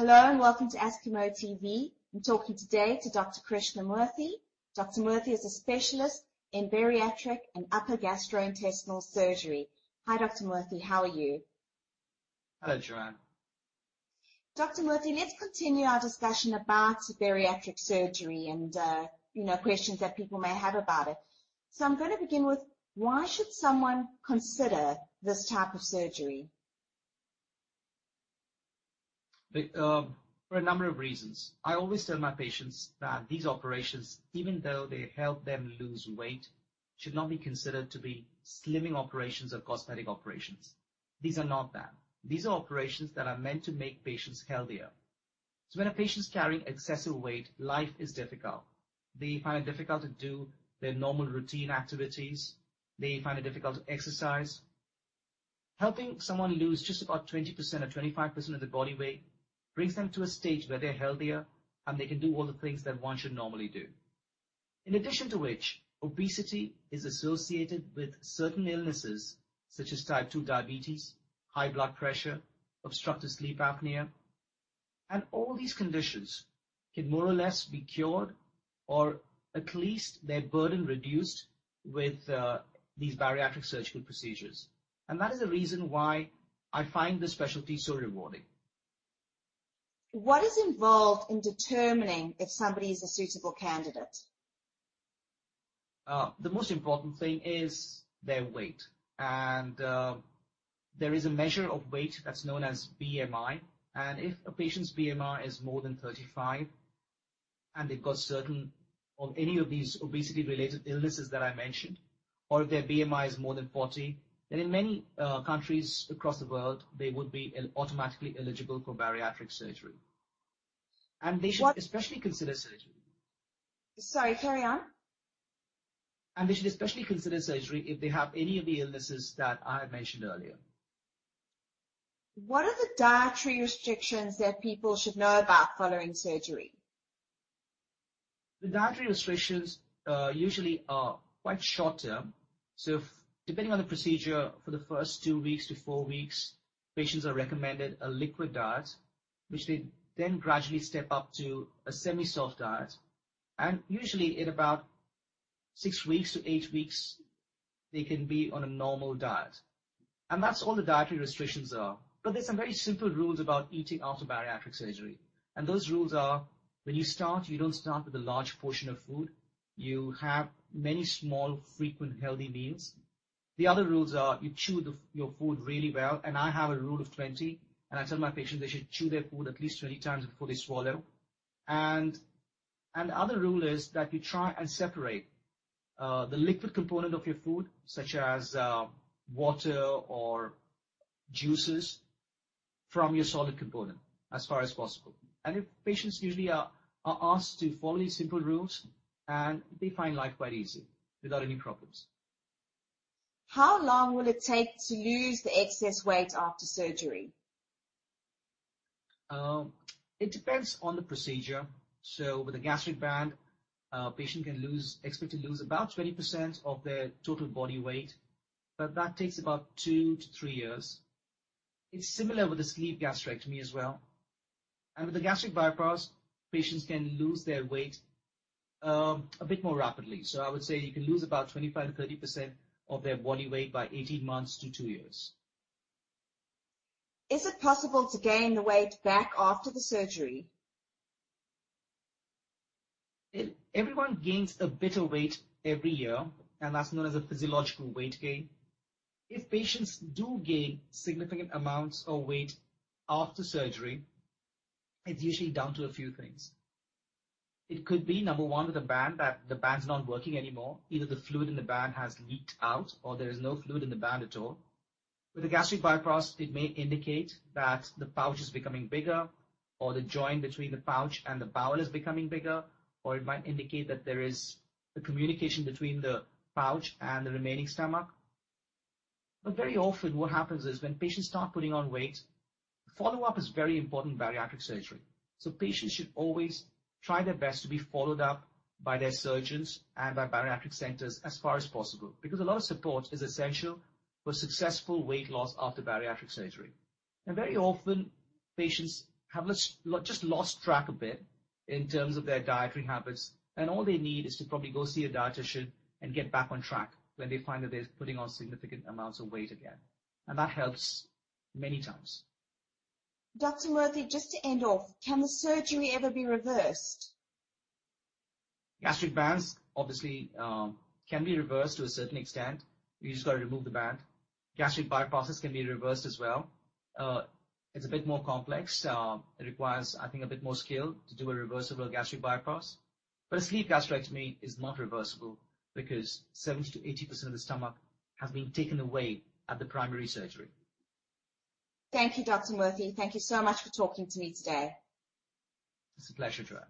Hello and welcome to Askimo TV. I'm talking today to Dr. Krishna Moorthy. Dr. Moorthy is a specialist in bariatric and upper gastrointestinal surgery. Hi, Dr. Moorthy. How are you? Hello, Joanne. Dr. Moorthy, let's continue our discussion about bariatric surgery and questions that people may have about it. So I'm going to begin with, why should someone consider this type of surgery? For a number of reasons. I always tell my patients that these operations, even though they help them lose weight, should not be considered to be slimming operations or cosmetic operations. These are not that. These are operations that are meant to make patients healthier. So when a patient's carrying excessive weight, life is difficult. They find it difficult to do their normal routine activities. They find it difficult to exercise. Helping someone lose just about 20% or 25% of their body weight brings them to a stage where they're healthier and they can do all the things that one should normally do. In addition to which, obesity is associated with certain illnesses such as type 2 diabetes, high blood pressure, obstructive sleep apnea, and all these conditions can more or less be cured or at least their burden reduced with these bariatric surgical procedures. And that is the reason why I find this specialty so rewarding. What is involved in determining if somebody is a suitable candidate? The most important thing is their weight. And there is a measure of weight that's known as BMI. And if a patient's BMI is more than 35 and they've got certain of any of these obesity-related illnesses that I mentioned, or if their BMI is more than 40, then in many countries across the world, they would be automatically eligible for bariatric surgery. And they should especially consider surgery. Sorry, carry on. And they should especially consider surgery if they have any of the illnesses that I had mentioned earlier. What are the dietary restrictions that people should know about following surgery? The dietary restrictions usually are quite short term. So depending on the procedure, for the first 2 weeks to 4 weeks, patients are recommended a liquid diet, which they then gradually step up to a semi-soft diet. And usually in about 6 weeks to 8 weeks, they can be on a normal diet. And that's all the dietary restrictions are. But there's some very simple rules about eating after bariatric surgery. And those rules are, when you start, you don't start with a large portion of food. You have many small, frequent, healthy meals. The other rules are you chew your food really well, and I have a rule of 20, and I tell my patients they should chew their food at least 20 times before they swallow. And the other rule is that you try and separate the liquid component of your food, such as water or juices, from your solid component as far as possible. And if patients usually are asked to follow these simple rules, and they find life quite easy without any problems. How long will it take to lose the excess weight after surgery? It depends on the procedure. So with a gastric band, a patient can expect to lose about 20% of their total body weight, but that takes about 2 to 3 years. It's similar with a sleeve gastrectomy as well. And with the gastric bypass, patients can lose their weight a bit more rapidly. So I would say you can lose about 25 to 30% of their body weight by 18 months to 2 years. Is it possible to gain the weight back after the surgery? Everyone gains a bit of weight every year, and that's known as a physiological weight gain. If patients do gain significant amounts of weight after surgery, it's usually down to a few things. It could be, number one, with a band, that the band's not working anymore. Either the fluid in the band has leaked out or there is no fluid in the band at all. With a gastric bypass, it may indicate that the pouch is becoming bigger, or the joint between the pouch and the bowel is becoming bigger, or it might indicate that there is a communication between the pouch and the remaining stomach. But very often what happens is when patients start putting on weight, follow-up is very important in bariatric surgery. So patients should always try their best to be followed up by their surgeons and by bariatric centers as far as possible, because a lot of support is essential for successful weight loss after bariatric surgery. And very often patients have just lost track a bit in terms of their dietary habits, and all they need is to probably go see a dietitian and get back on track when they find that they're putting on significant amounts of weight again. And that helps many times. Dr. Moorthy, just to end off, can the surgery ever be reversed? Gastric bands obviously can be reversed to a certain extent. You just got to remove the band. Gastric bypasses can be reversed as well. It's a bit more complex. It requires, I think, a bit more skill to do a reversible gastric bypass. But a sleeve gastrectomy is not reversible because 70 to 80% of the stomach has been taken away at the primary surgery. Thank you, Dr. Moorthy. Thank you so much for talking to me today. It's a pleasure, Joanne.